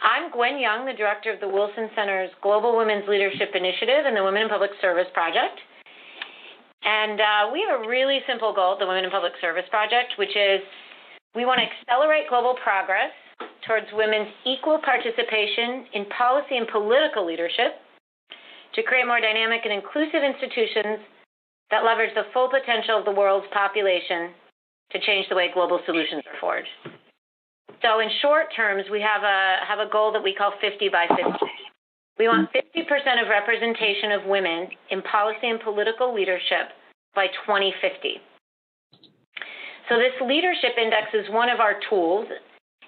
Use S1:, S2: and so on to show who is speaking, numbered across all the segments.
S1: I'm Gwen Young, the director of the Wilson Center's Global Women's Leadership Initiative and the Women in Public Service Project. And we have a really simple goal at the Women in Public Service Project, which is we want to accelerate global progress towards women's equal participation in policy and political leadership to create more dynamic and inclusive institutions that leverage the full potential of the world's population to change the way global solutions are forged. So in short terms, we have a goal that we call 50 by 50. We want 50% of representation of women in policy and political leadership by 2050. So this leadership index is one of our tools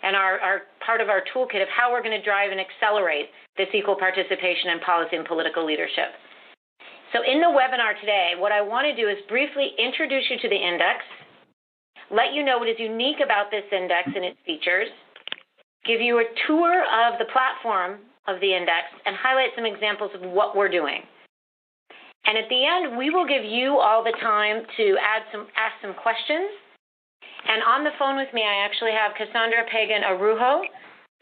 S1: and our part of our toolkit of how we're going to drive and accelerate this equal participation in policy and political leadership. So in the webinar today, what I want to do is briefly introduce you to the index, let you know what is unique about this index and its features, give you a tour of the platform of the index, and highlight some examples of what we're doing. And at the end, we will give you all the time to ask some questions. And on the phone with me, I actually have Cassandra Pig Arujo,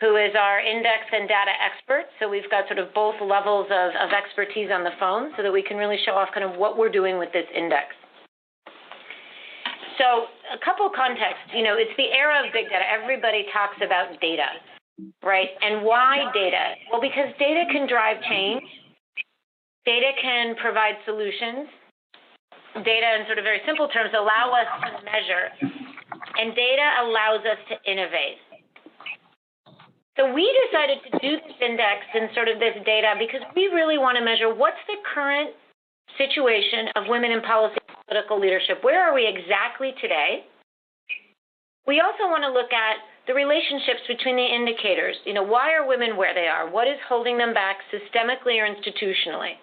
S1: who is our index and data expert. So we've got sort of both levels of expertise on the phone so that we can really show off kind of what we're doing with this index. So a couple contexts, it's the era of big data. Everybody talks about data, right? And why data? Well, because data can drive change. Data can provide solutions. Data, in sort of very simple terms, allow us to measure. And data allows us to innovate. So we decided to do this index and sort of this data because we really want to measure what's the current situation of women in policy and political leadership. Where are we exactly today? We also want to look at the relationships between the indicators. Why are women where they are? What is holding them back systemically or institutionally?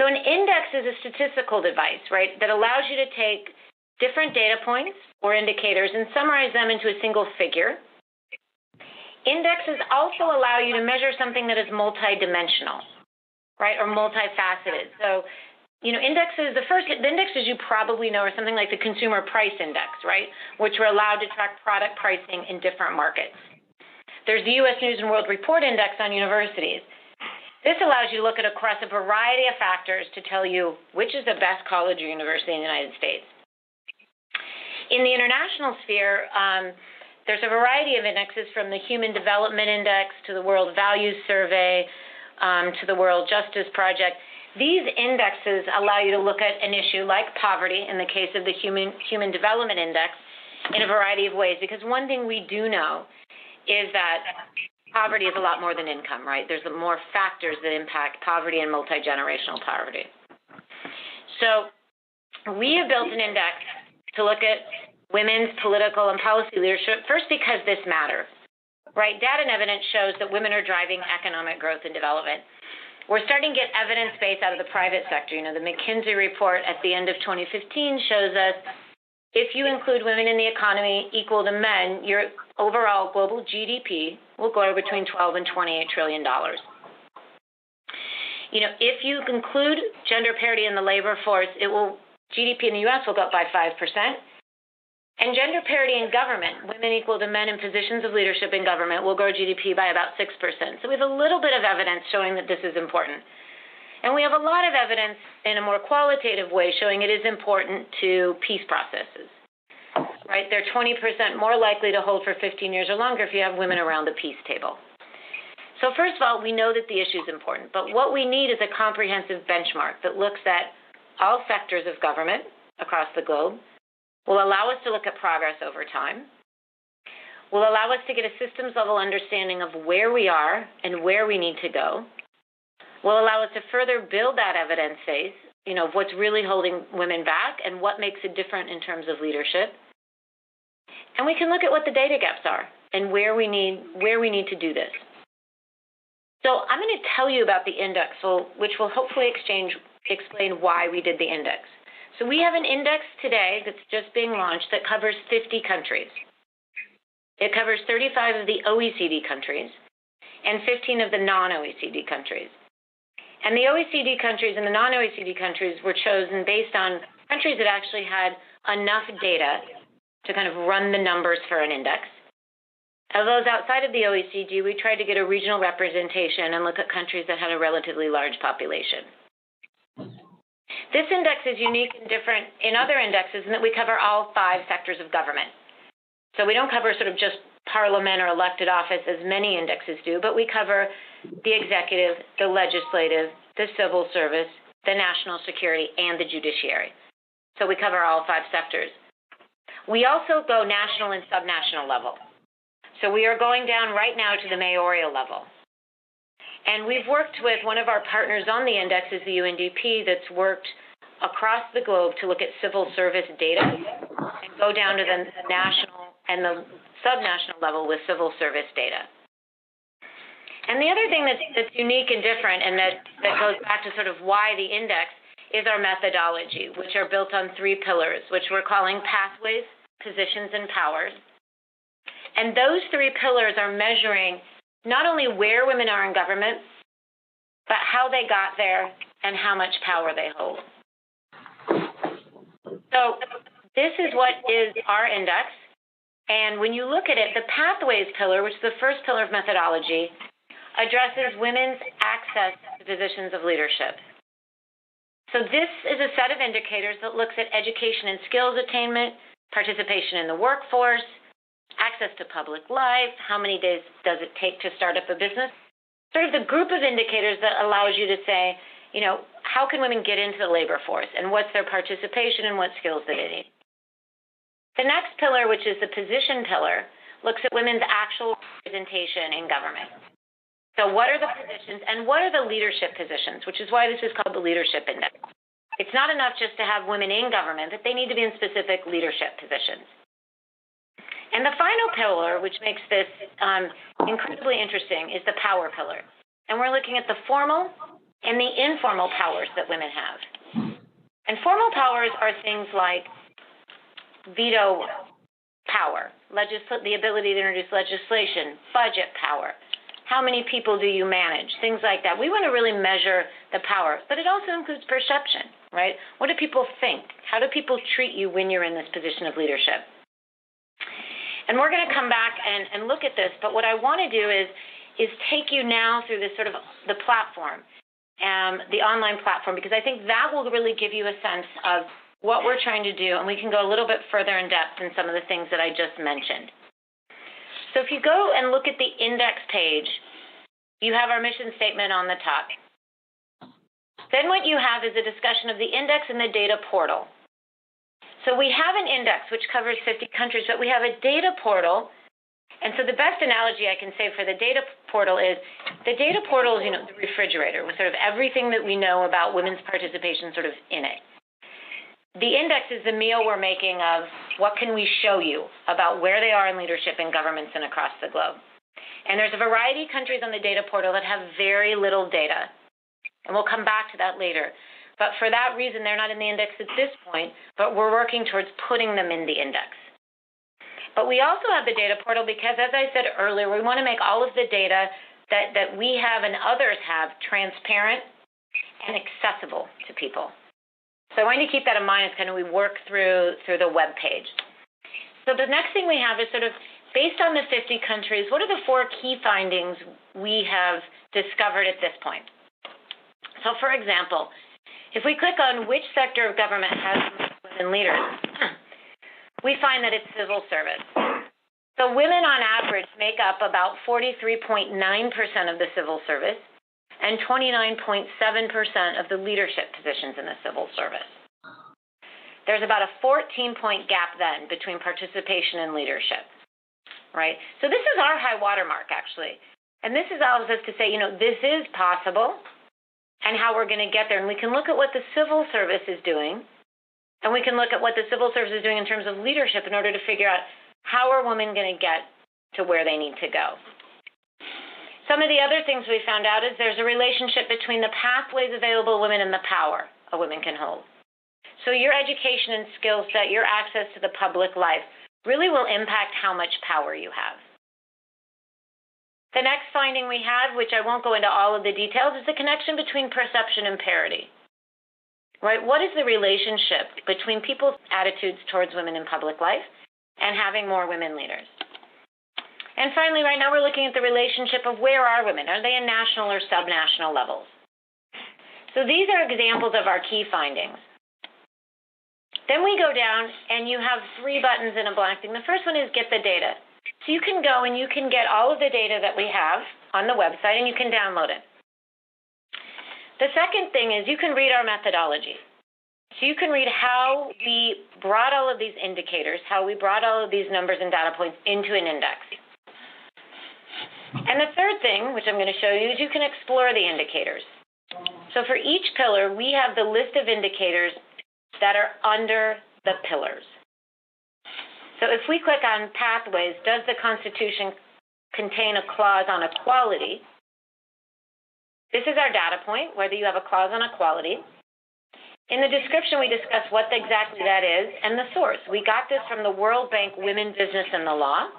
S1: So an index is a statistical device, right, that allows you to take different data points or indicators and summarize them into a single figure. Indexes also allow you to measure something that is multidimensional, right, or multifaceted. So, indexes, the indexes you probably know are something like the Consumer Price Index, right, which we're allowed to track product pricing in different markets. There's the U.S. News and World Report Index on universities. This allows you to look at across a variety of factors to tell you which is the best college or university in the United States. In the international sphere, there's a variety of indexes from the Human Development Index to the World Values Survey to the World Justice Project. These indexes allow you to look at an issue like poverty in the case of the Human Development Index in a variety of ways, because one thing we do know is that poverty is a lot more than income, right? There's more factors that impact poverty and multi-generational poverty. So we have built an index to look at women's political and policy leadership, first because this matters, right? Data and evidence shows that women are driving economic growth and development. We're starting to get evidence base out of the private sector. The McKinsey report at the end of 2015 shows us if you include women in the economy equal to men, your overall global GDP will grow between $12 and $28 trillion. If you include gender parity in the labor force, GDP in the U.S. will go up by 5%. And gender parity in government, women equal to men in positions of leadership in government, will grow GDP by about 6%. So we have a little bit of evidence showing that this is important. And we have a lot of evidence in a more qualitative way showing it is important to peace processes, right? They're 20% more likely to hold for 15 years or longer if you have women around the peace table. So first of all, we know that the issue is important, but what we need is a comprehensive benchmark that looks at all sectors of government across the globe, will allow us to look at progress over time, will allow us to get a systems-level understanding of where we are and where we need to go, will allow us to further build that evidence base, of what's really holding women back and what makes it different in terms of leadership. And we can look at what the data gaps are and where we need to do this. So I'm going to tell you about the index, which will hopefully explain why we did the index. So we have an index today that's just being launched that covers 50 countries. It covers 35 of the OECD countries and 15 of the non-OECD countries. And the OECD countries and the non-OECD countries were chosen based on countries that actually had enough data to kind of run the numbers for an index, Of those outside of the OECD, we tried to get a regional representation and look at countries that had a relatively large population. This index is unique and different in other indexes in that we cover all 5 sectors of government. So we don't cover sort of just parliament or elected office as many indexes do, but we cover the executive, the legislative, the civil service, the national security, and the judiciary. So we cover all 5 sectors. We also go national and subnational level. So we are going down right now to the mayoral level. And we've worked with one of our partners on the index is the UNDP that's worked across the globe to look at civil service data and go down to the national and the subnational level with civil service data. And the other thing that's unique and different and that goes back to sort of why the index is our methodology, which are built on 3 pillars, which we're calling pathways, positions, and powers. And those 3 pillars are measuring not only where women are in government, but how they got there and how much power they hold. So this is what is our index. And when you look at it, the pathways pillar, which is the first pillar of methodology, addresses women's access to positions of leadership. So this is a set of indicators that looks at education and skills attainment, participation in the workforce, access to public life, how many days does it take to start up a business, sort of the group of indicators that allows you to say, how can women get into the labor force and what's their participation and what skills do they need. The next pillar, which is the position pillar, looks at women's actual representation in government. So what are the positions and what are the leadership positions, which is why this is called the leadership index. It's not enough just to have women in government, but they need to be in specific leadership positions. And the final pillar, which makes this incredibly interesting, is the power pillar. And we're looking at the formal and the informal powers that women have. And formal powers are things like veto power, the ability to introduce legislation, budget power, how many people do you manage, things like that. We want to really measure the power, but it also includes perception, right? What do people think? How do people treat you when you're in this position of leadership? And we're going to come back and look at this, but what I want to do is take you now through this sort of the platform, the online platform, because I think that will really give you a sense of what we're trying to do, and we can go a little bit further in depth in some of the things that I just mentioned. So if you go and look at the index page, you have our mission statement on the top. Then what you have is a discussion of the index and the data portal. So we have an index which covers 50 countries, but we have a data portal. And so the best analogy I can say for the data portal is the refrigerator with sort of everything that we know about women's participation sort of in it. The index is the meal we're making of what can we show you about where they are in leadership in governments and across the globe. And there's a variety of countries on the data portal that have very little data. And we'll come back to that later. But for that reason, they're not in the index at this point, but we're working towards putting them in the index. But we also have the data portal because, as I said earlier, we want to make all of the data that we have and others have transparent and accessible to people. So I want you to keep that in mind as kind of we work through the web page. So the next thing we have is sort of based on the 50 countries, what are the 4 key findings we have discovered at this point? So for example, if we click on which sector of government has women leaders, we find that it's civil service. So women on average make up about 43.9% of the civil service and 29.7% of the leadership positions in the civil service. There's about a 14-point gap then between participation and leadership, right? So this is our high watermark, actually. And this allows us to say, this is possible and how we're going to get there. And we can look at what the civil service is doing, and we can look at what the civil service is doing in terms of leadership in order to figure out how are women going to get to where they need to go. Some of the other things we found out is there's a relationship between the pathways available to women and the power a woman can hold. So your education and skill set, your access to the public life really will impact how much power you have. The next finding we had, which I won't go into all of the details, is the connection between perception and parity. Right? What is the relationship between people's attitudes towards women in public life and having more women leaders? And finally, right now we're looking at the relationship of where are women? Are they in national or subnational levels? So these are examples of our key findings. Then we go down and you have 3 buttons in a blank thing. The first one is get the data. So you can go and you can get all of the data that we have on the website and you can download it. The second thing is you can read our methodology. So you can read how we brought all of these indicators, how we brought all of these numbers and data points into an index. And the third thing, which I'm going to show you, is you can explore the indicators. So for each pillar, we have the list of indicators that are under the pillars. So if we click on pathways, does the Constitution contain a clause on equality? This is our data point, whether you have a clause on equality. In the description, we discuss what exactly that is and the source. We got this from the World Bank Women, Business, and the Law.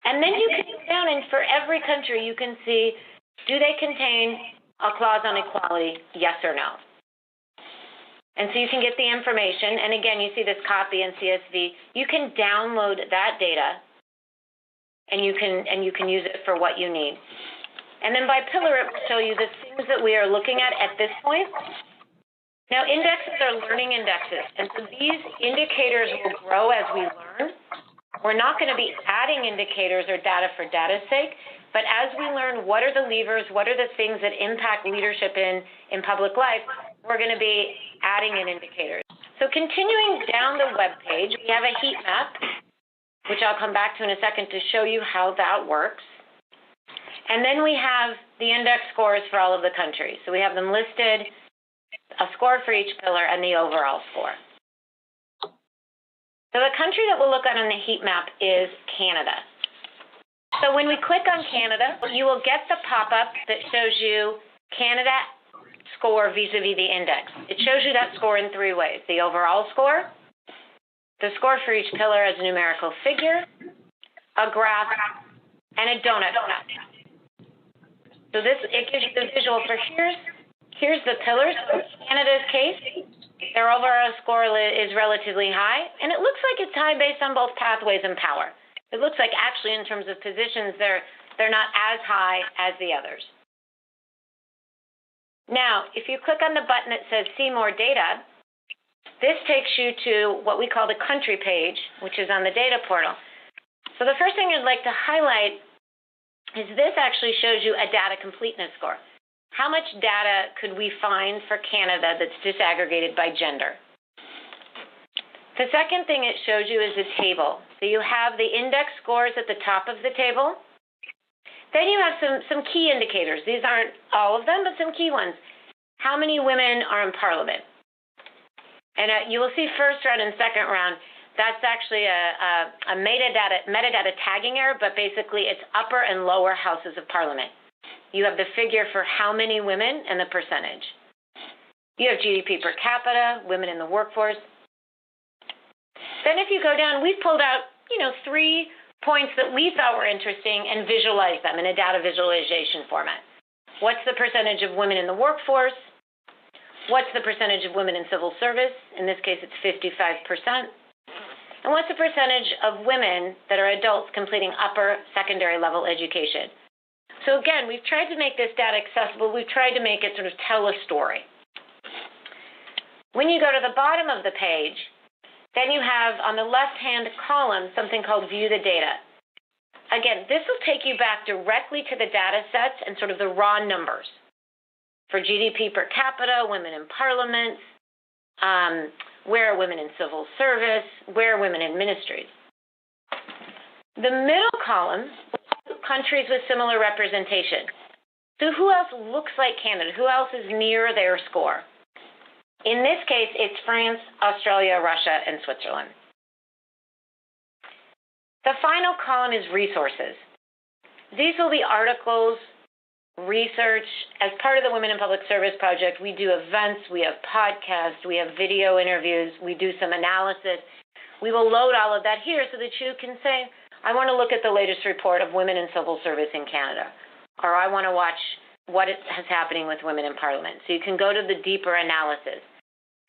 S1: And then you can go down, and for every country, you can see, do they contain a clause on equality, yes or no? And so you can get the information, and again, you see this copy in CSV. You can download that data, and you can use it for what you need. And then by pillar, it will show you the things that we are looking at this point. Now, indexes are learning indexes, and so these indicators will grow as we learn. We're not going to be adding indicators or data for data's sake, but as we learn what are the levers, what are the things that impact leadership in public life, we're going to be adding in indicators. So continuing down the web page, we have a heat map, which I'll come back to in a second to show you how that works. And then we have the index scores for all of the countries. So we have them listed, a score for each pillar, and the overall score. So the country that we'll look at on the heat map is Canada. So when we click on Canada, you will get the pop-up that shows you Canada score vis-a-vis the index. It shows you that score in 3 ways: the overall score, the score for each pillar as a numerical figure, a graph, and a donut graph. So it gives you the visual for here's the pillars. In Canada's case, their overall score is relatively high, and it looks like it's high based on both pathways and power. It looks like actually in terms of positions, they're not as high as the others. Now, if you click on the button that says See More Data, this takes you to what we call the country page, which is on the data portal. So the first thing I'd like to highlight is this actually shows you a data completeness score. How much data could we find for Canada that's disaggregated by gender? The second thing it shows you is a table. So you have the index scores at the top of the table. Then you have some key indicators. These aren't all of them, but some key ones. How many women are in Parliament? And you will see first round and second round, that's actually a metadata tagging error, but basically it's upper and lower houses of Parliament. You have the figure for how many women and the percentage. You have GDP per capita, women in the workforce. Then if you go down, we've pulled out, 3 points that we thought were interesting and visualized them in a data visualization format. What's the percentage of women in the workforce? What's the percentage of women in civil service? In this case, it's 55%. And what's the percentage of women that are adults completing upper secondary level education? So again, we've tried to make this data accessible. We've tried to make it sort of tell a story. When you go to the bottom of the page, then you have on the left-hand column something called View the Data. Again, this will take you back directly to the data sets and sort of the raw numbers for GDP per capita, women in parliaments, where are women in civil service, where are women in ministries. The middle column, countries with similar representation. So who else looks like Canada? Who else is near their score? In this case, it's France, Australia, Russia, and Switzerland. The final column is resources. These will be articles, research. As part of the Women in Public Service Project, we do events, we have podcasts, we have video interviews, we do some analysis. We will load all of that here so that you can say, I want to look at the latest report of women in civil service in Canada, or I want to watch what is happening with women in Parliament. So you can go to the deeper analysis,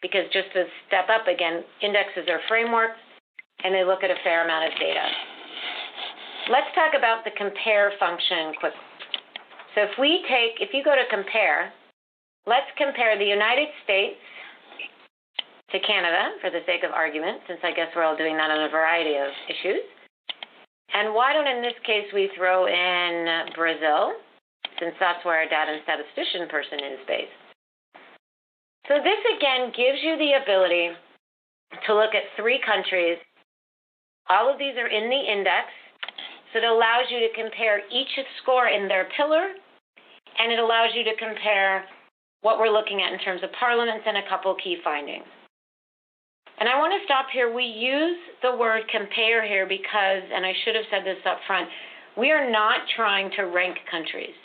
S1: because just to step up again, indexes are frameworks, and they look at a fair amount of data. Let's talk about the compare function quickly. So if you go to compare, let's compare the United States to Canada for the sake of argument, since I guess we're all doing that on a variety of issues. And why don't, in this case, we throw in Brazil, since that's where our data and statistician person is based. So this, again, gives you the ability to look at 3 countries. All of these are in the index, so it allows you to compare each score in their pillar, and it allows you to compare what we're looking at in terms of parliaments and a couple key findings. And I want to stop here. We use the word compare here because, and I should have said this up front, we are not trying to rank countries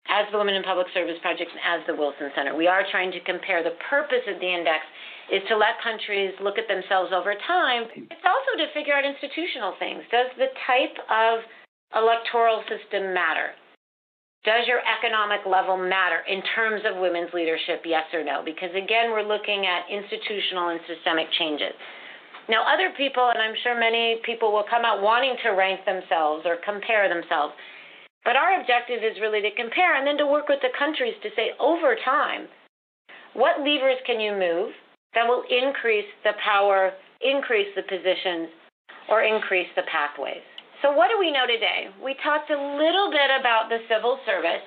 S1: as the Women in Public Service Project and as the Wilson Center. We are trying to compare. The purpose of the index is to let countries look at themselves over time. It's also to figure out institutional things. Does the type of electoral system matter? Does your economic level matter in terms of women's leadership, yes or no? Because, again, we're looking at institutional and systemic changes. Now, other people, and I'm sure many people will come out wanting to rank themselves or compare themselves, but our objective is really to compare and then to work with the countries to say, over time, what levers can you move that will increase the power, increase the positions, or increase the pathways? So what do we know today? We talked a little bit about the civil service.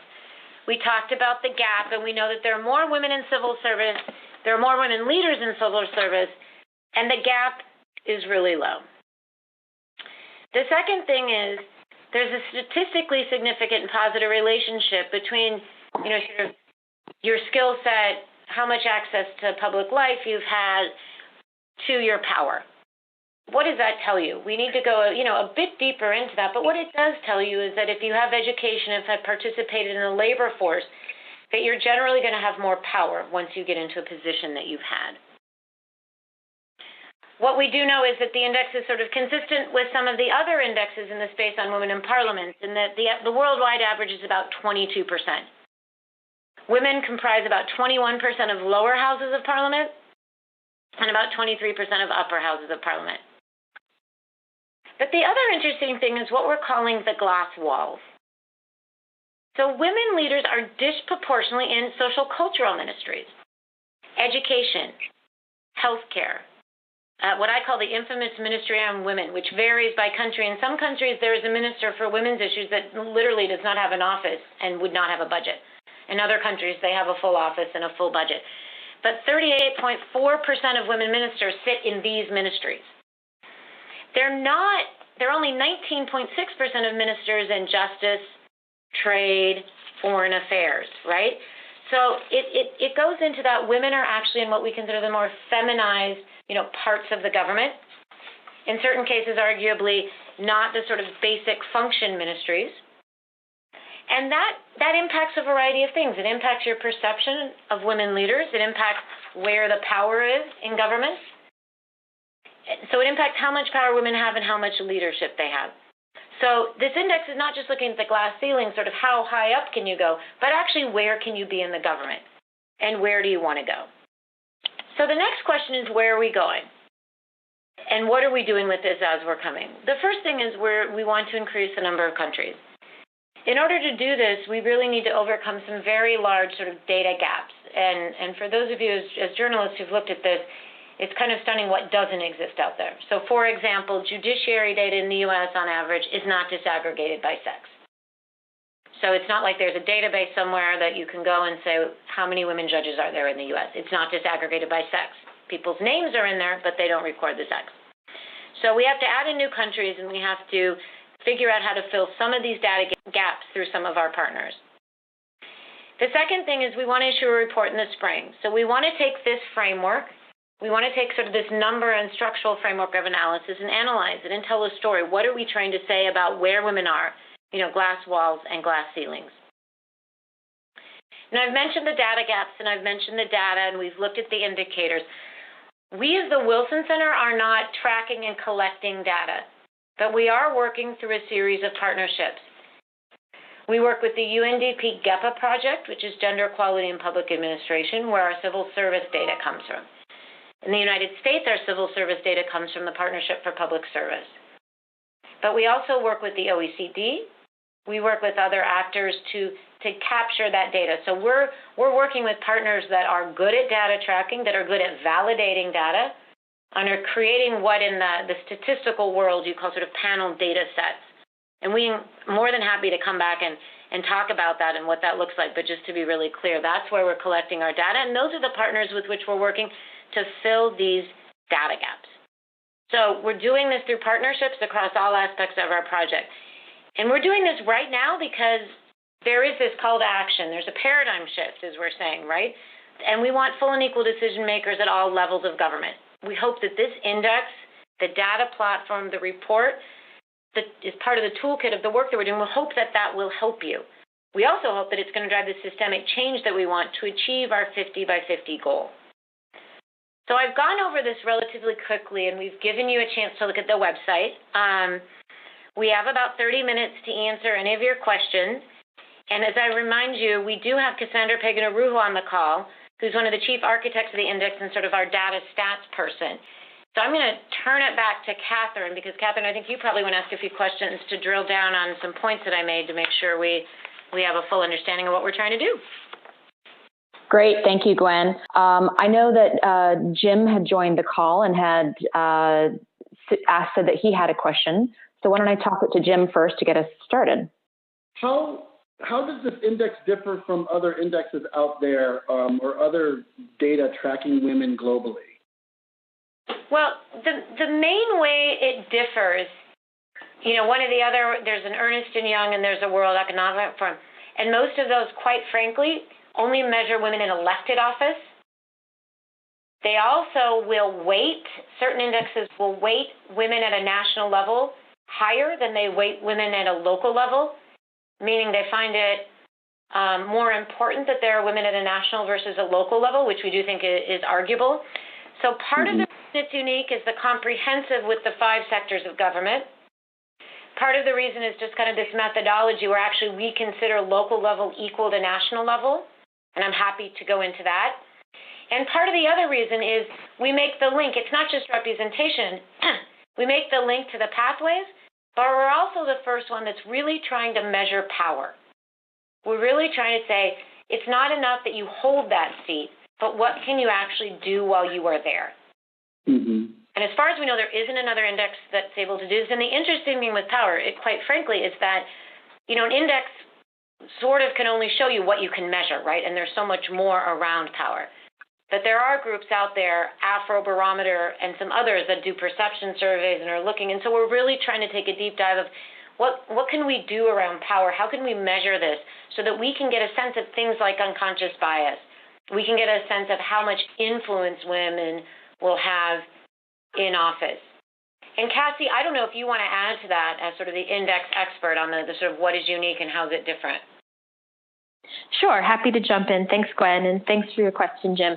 S1: We talked about the gap, and we know that there are more women in civil service, there are more women leaders in civil service, and the gap is really low. The second thing is there's a statistically significant and positive relationship between, sort of your skill set, how much access to public life you've had, to your power. What does that tell you? We need to go, a bit deeper into that. But what it does tell you is that if you have education, if have participated in the labor force, that you're generally going to have more power once you get into a position that you've had. What we do know is that the index is sort of consistent with some of the other indexes in the space on women in parliament, and that the worldwide average is about 22%. Women comprise about 21% of lower houses of parliament and about 23% of upper houses of parliament. But the other interesting thing is what we're calling the glass walls. So women leaders are disproportionately in social cultural ministries, education, healthcare, what I call the infamous Ministry on Women, which varies by country. In some countries, there is a minister for women's issues that literally does not have an office and would not have a budget. In other countries, they have a full office and a full budget. But 38.4% of women ministers sit in these ministries. They're only 19.6% of ministers in justice, trade, foreign affairs, right? So it goes into that women are actually in what we consider the more feminized, parts of the government. In certain cases, arguably not the sort of basic function ministries. And that impacts a variety of things. It impacts your perception of women leaders. It impacts where the power is in government. So it impacts how much power women have and how much leadership they have. So this index is not just looking at the glass ceiling, sort of how high up can you go, but actually where can you be in the government and where do you want to go? So the next question is, where are we going? And what are we doing with this as we're coming? The first thing is we want to increase the number of countries. In order to do this, we really need to overcome some very large sort of data gaps. And for those of you as journalists who've looked at this, it's kind of stunning what doesn't exist out there. So, for example, judiciary data in the U.S. on average is not disaggregated by sex. So it's not like there's a database somewhere that you can go and say, how many women judges are there in the U.S.? It's not disaggregated by sex. People's names are in there, but they don't record the sex. So we have to add in new countries, and we have to figure out how to fill some of these data gaps through some of our partners. The second thing is we want to issue a report in the spring. So we want to take this framework, we want to take sort of this number and structural framework of analysis and analyze it and tell a story. What are we trying to say about where women are, glass walls and glass ceilings? And I've mentioned the data gaps, and I've mentioned the data, and we've looked at the indicators. We as the Wilson Center are not tracking and collecting data, but we are working through a series of partnerships. We work with the UNDP GEPA project, which is Gender Equality in Public Administration, where our civil service data comes from. In the United States, our civil service data comes from the Partnership for Public Service. But we also work with the OECD. We work with other actors to capture that data. So we're working with partners that are good at data tracking, that are good at validating data, and are creating what in the statistical world you call sort of panel data sets. And we're more than happy to come back and talk about that and what that looks like. But just to be really clear, that's where we're collecting our data. And those are the partners with which we're working to fill these data gaps. So we're doing this through partnerships across all aspects of our project. And we're doing this right now because there is this call to action. There's a paradigm shift, as we're saying, right? And we want full and equal decision makers at all levels of government. We hope that this index, the data platform, the report, that is part of the toolkit of the work that we're doing, we hope that that will help you. We also hope that it's going to drive the systemic change that we want to achieve our 50 by 50 goal. So I've gone over this relatively quickly, and we've given you a chance to look at the website. We have about 30 minutes to answer any of your questions. And as I remind you, we do have Cassandra Pig and Arujo on the call, who's one of the chief architects of the index and sort of our data stats person. So I'm going to turn it back to Catherine, because Catherine, I think you probably want to ask a few questions to drill down on some points that I made to make sure we have a full understanding of what we're trying to do.
S2: Great. Thank you, Gwen. I know that Jim had joined the call and had said that he had a question. So why don't I toss it to Jim first to get us started?
S3: How does this index differ from other indexes out there or other data tracking women globally?
S1: Well, the main way it differs, there's an Ernst & Young and there's a World Economic Forum, and most of those, quite frankly, only measure women in elected office. They also will weight, certain indexes will weight women at a national level higher than they weight women at a local level, meaning they find it more important that there are women at a national versus a local level, which we do think is arguable. So part of the reason it's unique is the comprehensive with the 5 sectors of government. Part of the reason is just kind of this methodology where actually we consider local level equal to national level, and I'm happy to go into that. And part of the other reason is we make the link. It's not just representation. We make the link to the pathways, but we're also the first one that's really trying to measure power. We're really trying to say it's not enough that you hold that seat, but what can you actually do while you are there?
S3: Mm-hmm.
S1: And as far as we know, there isn't another index that's able to do this. And the interesting thing with power, quite frankly, is that, an index sort of can only show you what you can measure, right? And there's so much more around power. But there are groups out there, Afrobarometer and some others, that do perception surveys and are looking. And so we're really trying to take a deep dive of what can we do around power? How can we measure this so that we can get a sense of things like unconscious bias? We can get a sense of how much influence women will have in office. And Cassie, I don't know if you want to add to that as sort of the index expert on the sort of what is unique and how is it different.
S4: Sure, happy to jump in. Thanks, Gwen, and thanks for your question, Jim.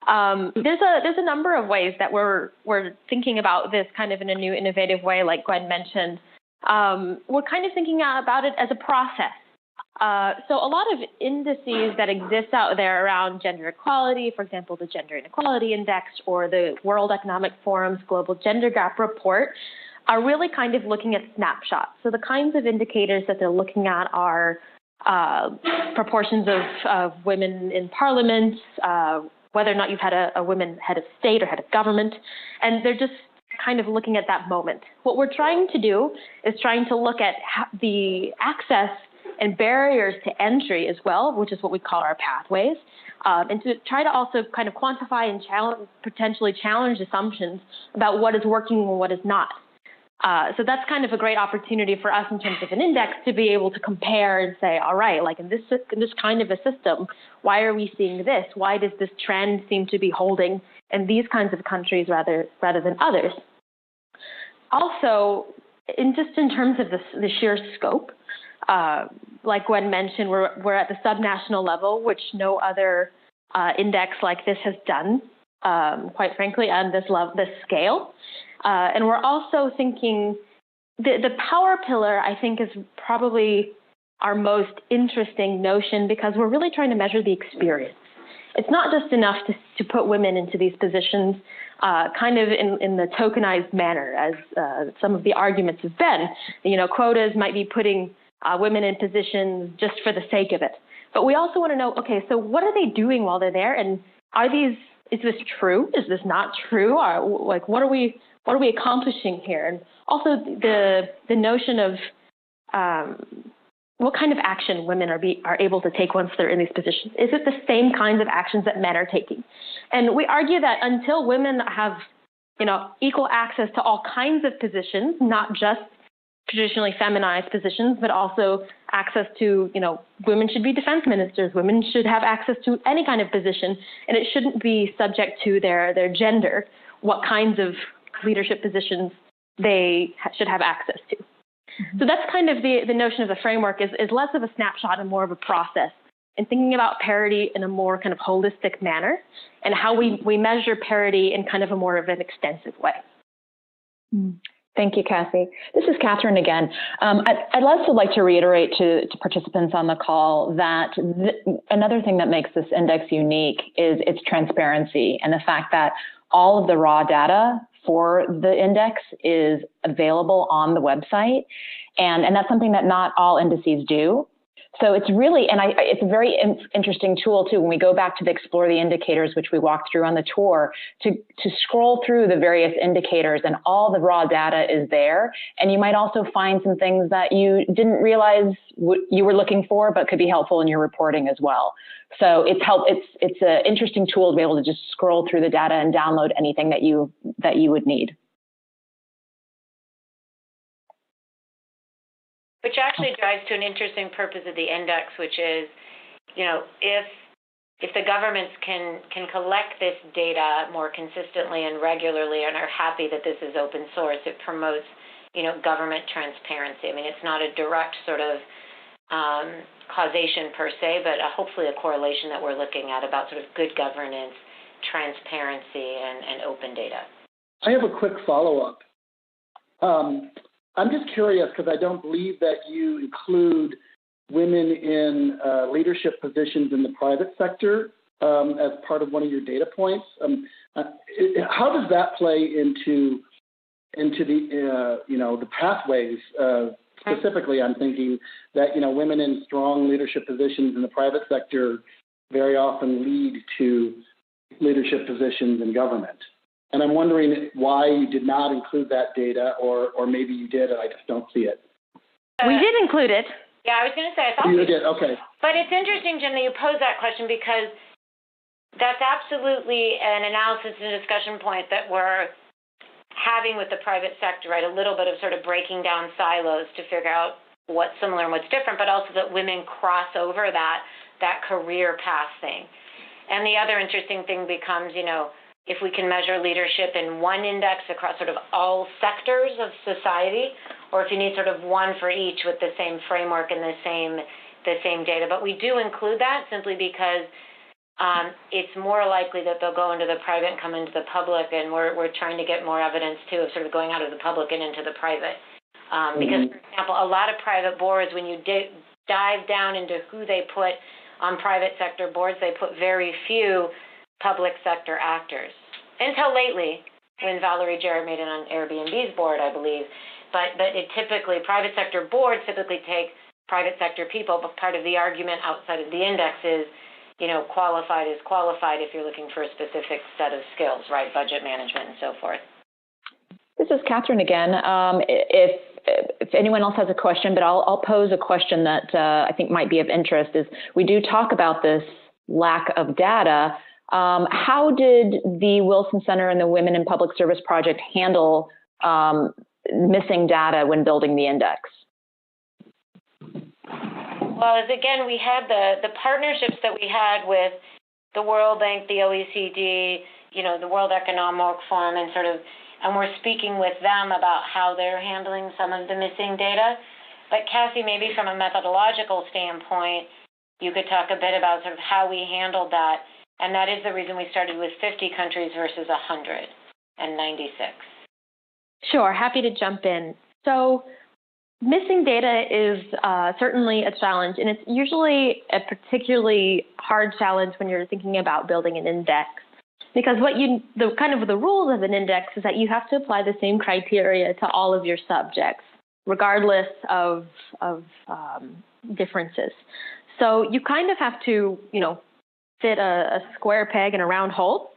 S4: There's a number of ways that we're thinking about this kind of in a new, innovative way, like Gwen mentioned. We're kind of thinking about it as a process. So a lot of indices that exist out there around gender equality, for example, the Gender Inequality Index or the World Economic Forum's Global Gender Gap Report, are really kind of looking at snapshots. So the kinds of indicators that they're looking at are proportions of women in parliament, whether or not you've had a woman head of state or head of government, and they're just kind of looking at that moment. What we're trying to do is trying to look at the access and barriers to entry as well, which is what we call our pathways, and to try to also kind of quantify and potentially challenge assumptions about what is working and what is not. So that's kind of a great opportunity for us in terms of an index to be able to compare and say, all right, like in this kind of a system, why are we seeing this? Why does this trend seem to be holding in these kinds of countries rather than others? Also, in terms of the sheer scope, like Gwen mentioned, we're at the subnational level, which no other index like this has done, quite frankly, on this scale. And we're also thinking the power pillar, I think, is probably our most interesting notion because we're really trying to measure the experience. it's not just enough to put women into these positions kind of in the tokenized manner, as some of the arguments have been. Quotas might be putting women in positions just for the sake of it. But we also want to know, okay, so what are they doing while they're there? And is this true? Is this not true? What are we accomplishing here? And also the notion of what kind of action women are able to take once they're in these positions. Is it the same kinds of actions that men are taking? And we argue that until women have, equal access to all kinds of positions, not just traditionally feminized positions, but also access to, women should be defense ministers, women should have access to any kind of position, and it shouldn't be subject to their gender, what kinds of leadership positions they should have access to. Mm-hmm. So that's kind of the notion of the framework is less of a snapshot and more of a process, and thinking about parity in a more kind of holistic manner, and how we measure parity in kind of a more of an extensive way.
S2: Mm. Thank you, Cassie. This is Catherine again. I'd also like to reiterate to participants on the call that another thing that makes this index unique is its transparency, and the fact that all of the raw data for the index is available on the website. And that's something that not all indices do. So it's really, it's a very interesting tool too, when we go back to the Explore the Indicators, which we walked through on the tour, to scroll through the various indicators, and all the raw data is there. And you might also find some things that you didn't realize you were looking for, but could be helpful in your reporting as well. So it's an interesting tool to be able to just scroll through the data and download anything that you would need.
S1: Which actually drives to an interesting purpose of the index, which is, if the governments can collect this data more consistently and regularly and are happy that this is open source, it promotes, government transparency. I mean, it's not a direct sort of causation per se, but hopefully a correlation that we're looking at about sort of good governance, transparency, and open data.
S3: I have a quick follow-up. I'm just curious, because I don't believe that you include women in leadership positions in the private sector as part of one of your data points. How does that play into the pathways? Specifically, I'm thinking that women in strong leadership positions in the private sector very often lead to leadership positions in government. And I'm wondering why you did not include that data, or maybe you did and I just don't see it.
S4: We did include it.
S1: Yeah, I was going to say, I thought
S3: you did, okay.
S1: But it's interesting, Jim, that you pose that question, because that's absolutely an analysis and discussion point that we're having with the private sector, right? A little bit of sort of breaking down silos to figure out what's similar and what's different, but also that women cross over that career path thing. And the other interesting thing becomes, if we can measure leadership in one index across sort of all sectors of society, or if you need sort of one for each with the same framework and the same data. But we do include that simply because it's more likely that they'll go into the private and come into the public, and we're trying to get more evidence too of sort of going out of the public and into the private. Because, for example, a lot of private boards, when you dive down into who they put on private sector boards, they put very few public sector actors. Until lately, when Valerie Jarrett made it on Airbnb's board, I believe. But private sector boards typically take private sector people, but part of the argument outside of the index is, qualified is qualified if you're looking for a specific set of skills, right? Budget management and so forth.
S2: This is Catherine again. If anyone else has a question, but I'll pose a question that I think might be of interest, is we do talk about this lack of data. How did the Wilson Center and the Women in Public Service Project handle missing data when building the index?
S1: Well, again, we had the partnerships that we had with the World Bank, the OECD, the World Economic Forum, and we're speaking with them about how they're handling some of the missing data. But Cassie, maybe from a methodological standpoint, you could talk a bit about sort of how we handled that. And that is the reason we started with 50 countries versus 196.
S4: Sure, happy to jump in. So missing data is certainly a challenge, and it's usually a particularly hard challenge when you're thinking about building an index. Because the rules of an index is that you have to apply the same criteria to all of your subjects, regardless of differences. So you kind of have to, fit a square peg in a round hole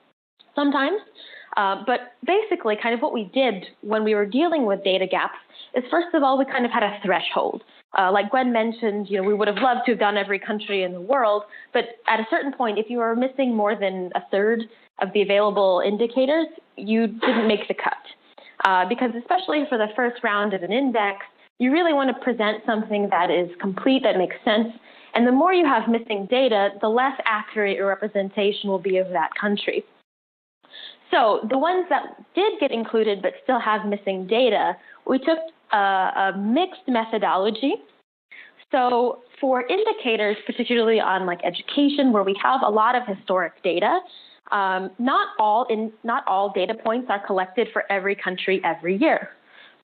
S4: sometimes. But basically, kind of what we did when we were dealing with data gaps is, first of all, we kind of had a threshold. Like Gwen mentioned, we would have loved to have done every country in the world, but at a certain point, if you were missing more than a third of the available indicators, you didn't make the cut. Because especially for the first round of an index, you really want to present something that is complete, that makes sense. And the more you have missing data, the less accurate your representation will be of that country. So the ones that did get included but still have missing data, we took a mixed methodology. So for indicators, particularly on like education, where we have a lot of historic data, not all data points are collected for every country every year.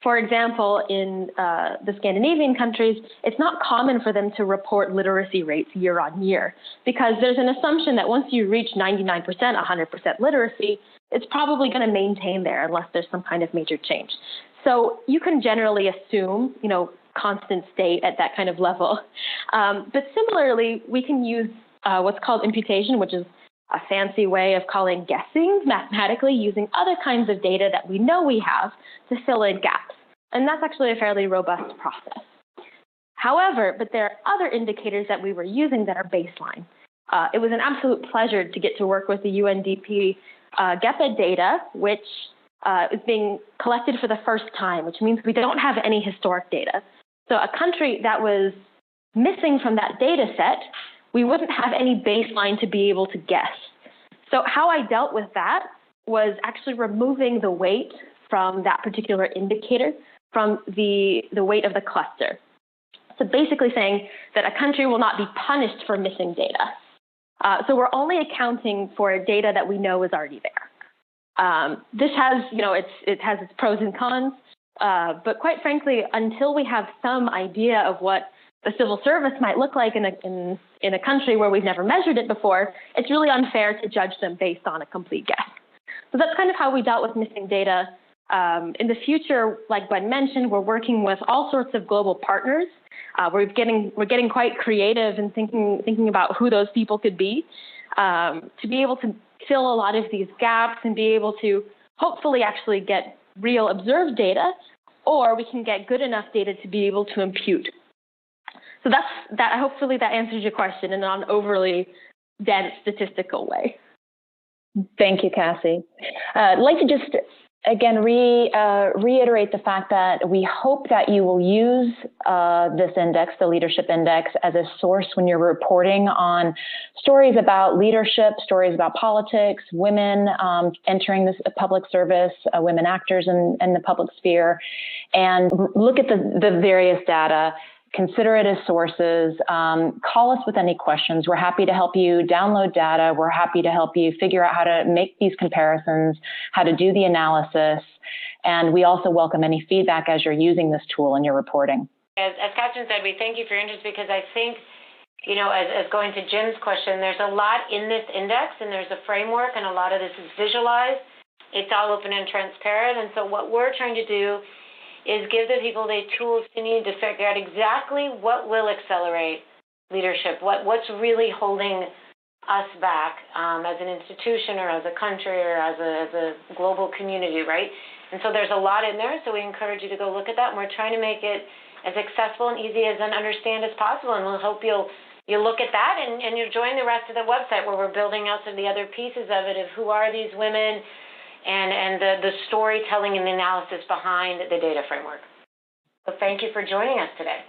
S4: For example, in the Scandinavian countries, it's not common for them to report literacy rates year on year, because there's an assumption that once you reach 99%, 100% literacy, it's probably going to maintain there unless there's some kind of major change. So you can generally assume, constant state at that kind of level. But similarly, we can use what's called imputation, which is a fancy way of calling guessing mathematically using other kinds of data that we know we have to fill in gaps. And that's actually a fairly robust process. However, but there are other indicators that we were using that are baseline. It was an absolute pleasure to get to work with the UNDP GEPA data, which is being collected for the first time, which means we don't have any historic data. So a country that was missing from that data set, we wouldn't have any baseline to be able to guess. So how I dealt with that was actually removing the weight from that particular indicator from the weight of the cluster. So basically saying that a country will not be punished for missing data. So we're only accounting for data that we know is already there. This has, it has its pros and cons, but quite frankly, until we have some idea of what the civil service might look like in a country where we've never measured it before, it's really unfair to judge them based on a complete guess. So that's kind of how we dealt with missing data. In the future, like Gwen mentioned, we're working with all sorts of global partners. We're getting quite creative and thinking about who those people could be to be able to fill a lot of these gaps and be able to hopefully actually get real observed data, or we can get good enough data to be able to impute. So that. Hopefully that answers your question in an overly dense statistical way.
S2: Thank you, Cassie. I'd like to just again reiterate the fact that we hope that you will use this index, the Leadership Index, as a source when you're reporting on stories about leadership, stories about politics, women entering this public service, women actors in the public sphere, and look at the various data. Consider it as sources. Call us with any questions. We're happy to help you download data. We're happy to help you figure out how to make these comparisons, how to do the analysis. And we also welcome any feedback as you're using this tool in your reporting.
S1: As Catherine said, we thank you for your interest, because I think, as going to Jim's question, there's a lot in this index and there's a framework, and a lot of this is visualized. It's all open and transparent. And so what we're trying to do is give the people the tools they need to figure out exactly what will accelerate leadership, what's really holding us back as an institution or as a country or as a global community, right? And so there's a lot in there, so we encourage you to go look at that, and we're trying to make it as accessible and easy as understand as possible, and we'll hope you'll look at that and you'll join the rest of the website where we're building out some of the other pieces of it of who are these women, and the storytelling and the analysis behind the data framework. So thank you for joining us today.